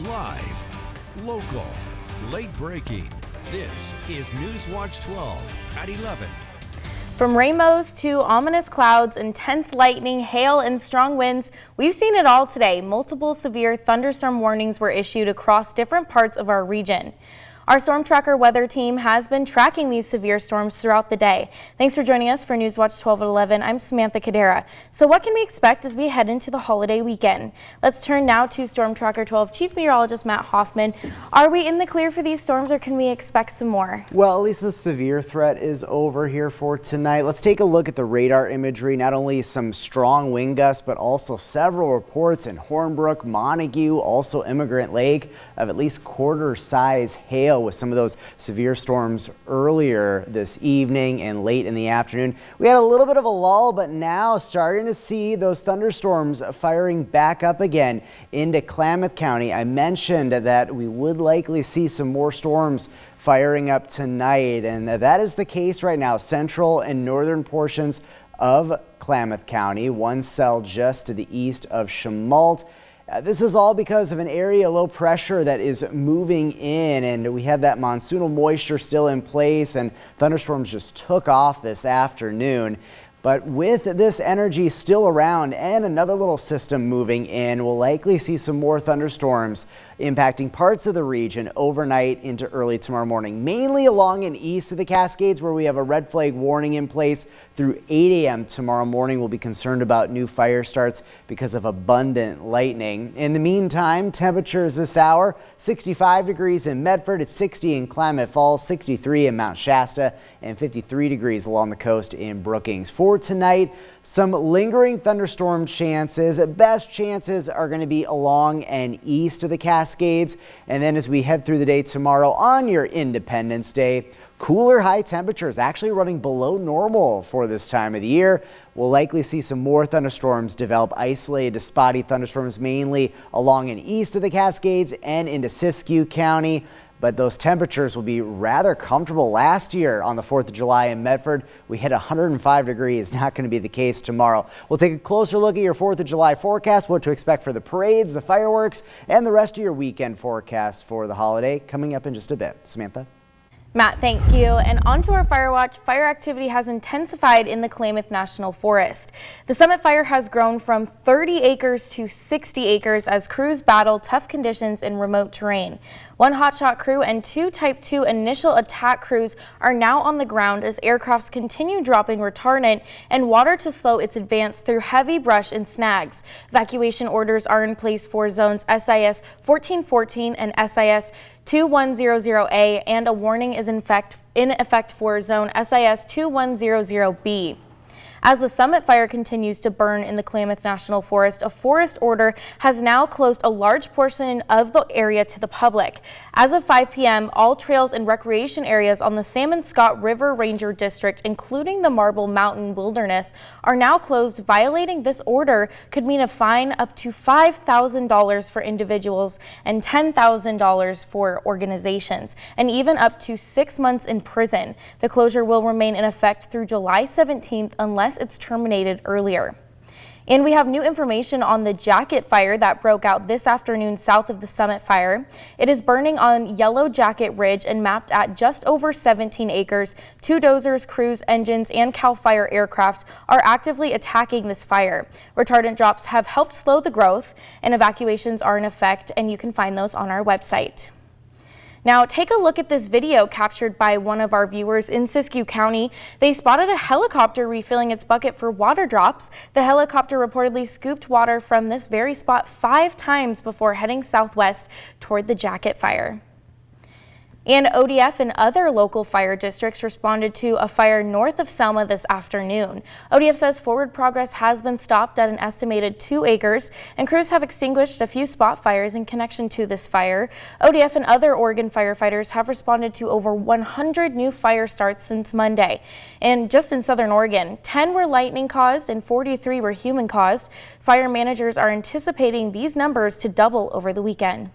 Live, local, late breaking. This is Newswatch 12 at 11. From rainbows to ominous clouds, intense lightning, hail, and strong winds, we've seen it all today. Multiple severe thunderstorm warnings were issued across different parts of our region. Our Storm Tracker weather team has been tracking these severe storms throughout the day. Thanks for joining us for Newswatch 12 at 11. I'm Samantha Cadera. So what can we expect as we head into the holiday weekend? Let's turn now to Storm Tracker 12 Chief Meteorologist Matt Hoffman. Are we in the clear for these storms, or can we expect some more? Well, at least the severe threat is over here for tonight. Let's take a look at the radar imagery. Not only some strong wind gusts, but also several reports in Hornbrook, Montague, also Immigrant Lake of at least quarter-size hail, with some of those severe storms earlier this evening and late in the afternoon. We had a little bit of a lull, but now starting to see those thunderstorms firing back up again into Klamath County. I mentioned that we would likely see some more storms firing up tonight, and that is the case right now. Central and northern portions of Klamath County, one cell just to the east of Chemult. This is all because of an area low pressure that is moving in, and we have that monsoonal moisture still in place, and thunderstorms just took off this afternoon. But with this energy still around and another little system moving in, we'll likely see some more thunderstorms impacting parts of the region overnight into early tomorrow morning, mainly along and east of the Cascades, where we have a red flag warning in place through 8 a.m. tomorrow morning. We'll be concerned about new fire starts because of abundant lightning. In the meantime, temperatures this hour: 65 degrees in Medford, it's 60 in Klamath Falls, 63 in Mount Shasta, and 53 degrees along the coast in Brookings. For tonight, some lingering thunderstorm chances. Best chances are going to be along and east of the Cascades. And then as we head through the day tomorrow on your Independence Day, cooler high temperatures actually running below normal for this time of the year. We'll likely see some more thunderstorms develop, isolated to spotty thunderstorms mainly along and east of the Cascades and into Siskiyou County. But those temperatures will be rather comfortable. Last year on the 4th of July in Medford, we hit 105 degrees. Not going to be the case tomorrow. We'll take a closer look at your 4th of July forecast, what to expect for the parades, the fireworks, and the rest of your weekend forecast for the holiday coming up in just a bit. Samantha? Matt, thank you. And on to our fire watch. Fire activity has intensified in the Klamath National Forest. The Summit Fire has grown from 30 acres to 60 acres as crews battle tough conditions in remote terrain. One hotshot crew and two Type 2 initial attack crews are now on the ground as aircrafts continue dropping retardant and water to slow its advance through heavy brush and snags. Evacuation orders are in place for zones SIS 1414 and SIS 2100A, and a warning is in effect for zone SIS 2100B. As the Summit Fire continues to burn in the Klamath National Forest, a forest order has now closed a large portion of the area to the public. As of 5 p.m., all trails and recreation areas on the Salmon Scott River Ranger District, including the Marble Mountain Wilderness, are now closed. Violating this order could mean a fine up to $5,000 for individuals and $10,000 for organizations, and even up to 6 months in prison. The closure will remain in effect through July 17th unless it's terminated earlier. And we have new information on the Jacket Fire that broke out this afternoon south of the Summit Fire. It is burning on Yellow Jacket Ridge and mapped at just over 17 acres. 2 dozers, crews, engines, and CAL FIRE aircraft are actively attacking this fire. Retardant drops have helped slow the growth, and evacuations are in effect, and you can find those on our website. Now take a look at this video captured by one of our viewers in Siskiyou County. They spotted a helicopter refilling its bucket for water drops. The helicopter reportedly scooped water from this very spot 5 times before heading southwest toward the Jacket Fire. And ODF and other local fire districts responded to a fire north of Selma this afternoon. ODF says forward progress has been stopped at an estimated 2 acres, and crews have extinguished a few spot fires in connection to this fire. ODF and other Oregon firefighters have responded to over 100 new fire starts since Monday. And just in southern Oregon, 10 were lightning caused and 43 were human caused. Fire managers are anticipating these numbers to double over the weekend.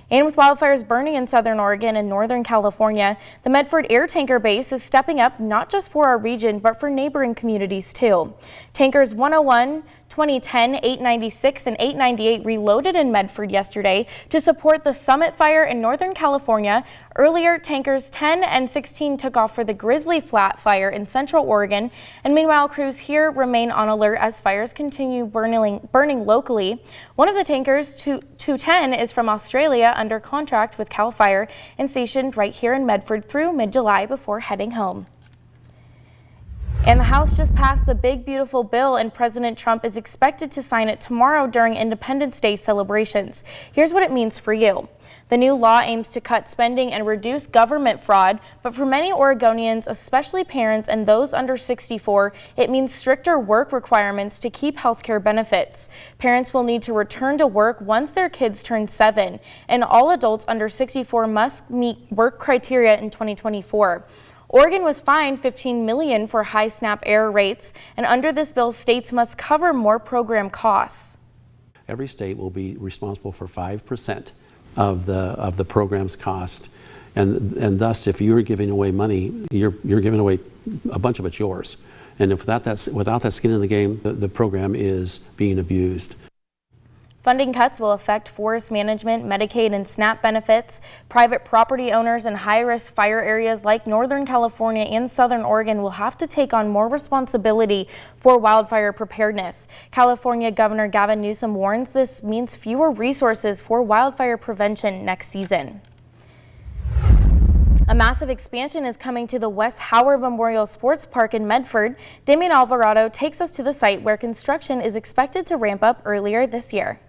And with wildfires burning in southern Oregon and northern California, the Medford Air Tanker Base is stepping up not just for our region, but for neighboring communities too. Tankers 101, 2010, 896, and 898 reloaded in Medford yesterday to support the Summit Fire in Northern California. Earlier, tankers 10 and 16 took off for the Grizzly Flat Fire in Central Oregon. And meanwhile, crews here remain on alert as fires continue burning locally. One of the tankers, 210, is from Australia under contract with CAL FIRE and stationed right here in Medford through mid-July before heading home. And the House just passed the big beautiful bill, and President Trump is expected to sign it tomorrow during Independence Day celebrations. Here's what it means for you. The new law aims to cut spending and reduce government fraud, but for many Oregonians, especially parents and those under 64, it means stricter work requirements to keep health care benefits. Parents will need to return to work once their kids turn 7, and all adults under 64 must meet work criteria in 2024. Oregon was fined $15 million for high SNAP error rates, and under this bill, states must cover more program costs. Every state will be responsible for 5% of the program's cost, and thus, if you're giving away money, you're giving away a bunch of it's yours. And if without that skin in the game, the program is being abused. Funding cuts will affect forest management, Medicaid, and SNAP benefits. Private property owners in high-risk fire areas like Northern California and Southern Oregon will have to take on more responsibility for wildfire preparedness. California Governor Gavin Newsom warns this means fewer resources for wildfire prevention next season. A massive expansion is coming to the West Howard Memorial Sports Park in Medford. Damian Alvarado takes us to the site where construction is expected to ramp up earlier this year.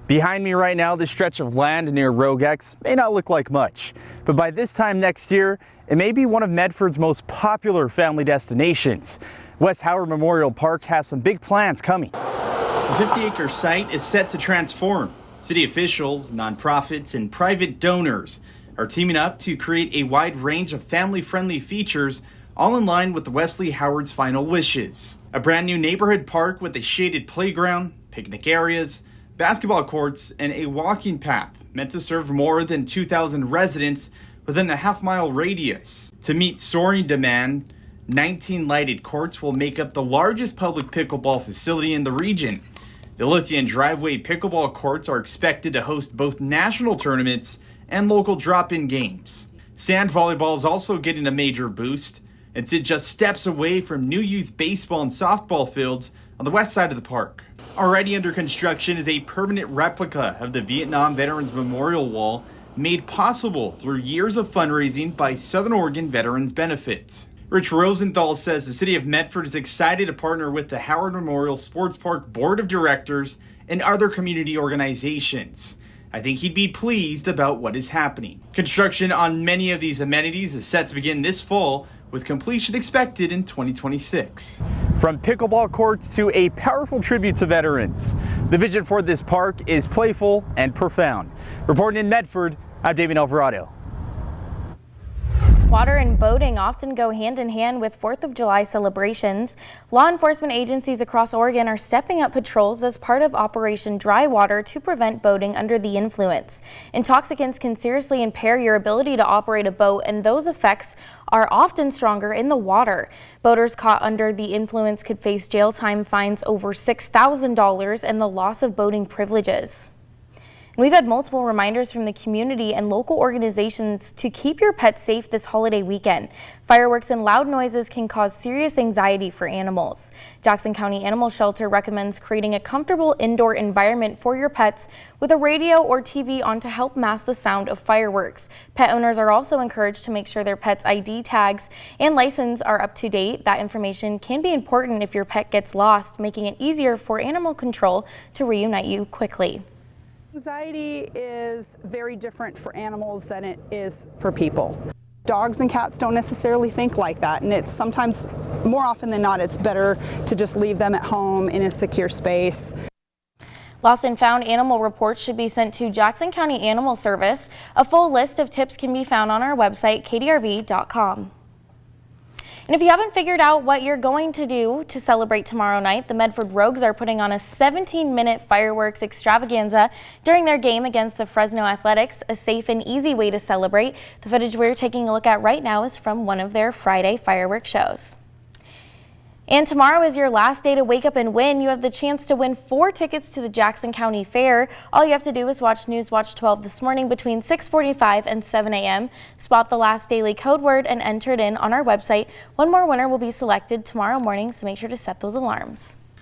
Behind me right now, this stretch of land near Rogue X may not look like much, but by this time next year, it may be one of Medford's most popular family destinations. West Howard Memorial Park has some big plans coming. The 50-acre site is set to transform. City officials, nonprofits, and private donors are teaming up to create a wide range of family-friendly features, all in line with the Wesley Howard's final wishes. A brand new neighborhood park with a shaded playground, picnic areas, basketball courts, and a walking path meant to serve more than 2,000 residents within a half-mile radius. To meet soaring demand, 19 lighted courts will make up the largest public pickleball facility in the region. The Lithian Driveway pickleball courts are expected to host both national tournaments and local drop-in games. Sand volleyball is also getting a major boost. It's just steps away from new youth baseball and softball fields on the west side of the park. Already under construction is a permanent replica of the Vietnam Veterans Memorial Wall, made possible through years of fundraising by Southern Oregon Veterans Benefit. Rich Rosenthal says the city of Medford is excited to partner with the Howard Memorial Sports Park Board of Directors and other community organizations. I think he'd be pleased about what is happening. Construction on many of these amenities is set to begin this fall, with completion expected in 2026. From pickleball courts to a powerful tribute to veterans, the vision for this park is playful and profound. Reporting in Medford, I'm Damian Alvarado. Water and boating often go hand in hand with 4th of July celebrations. Law enforcement agencies across Oregon are stepping up patrols as part of Operation Dry Water to prevent boating under the influence. Intoxicants can seriously impair your ability to operate a boat, and those effects are often stronger in the water. Boaters caught under the influence could face jail time, fines over $6,000, and the loss of boating privileges. We've had multiple reminders from the community and local organizations to keep your pets safe this holiday weekend. Fireworks and loud noises can cause serious anxiety for animals. Jackson County Animal Shelter recommends creating a comfortable indoor environment for your pets with a radio or TV on to help mask the sound of fireworks. Pet owners are also encouraged to make sure their pet's ID tags and license are up to date. That information can be important if your pet gets lost, making it easier for animal control to reunite you quickly. Anxiety is very different for animals than it is for people. Dogs and cats don't necessarily think like that, and it's sometimes, more often than not, it's better to just leave them at home in a secure space. Lost and found animal reports should be sent to Jackson County Animal Service. A full list of tips can be found on our website, kdrv.com. And if you haven't figured out what you're going to do to celebrate tomorrow night, the Medford Rogues are putting on a 17-minute fireworks extravaganza during their game against the Fresno Athletics, a safe and easy way to celebrate. The footage we're taking a look at right now is from one of their Friday fireworks shows. And tomorrow is your last day to wake up and win. You have the chance to win 4 tickets to the Jackson County Fair. All you have to do is watch Newswatch 12 this morning between 6:45 and 7 a.m. Spot the last daily code word and enter it in on our website. One more winner will be selected tomorrow morning, so make sure to set those alarms.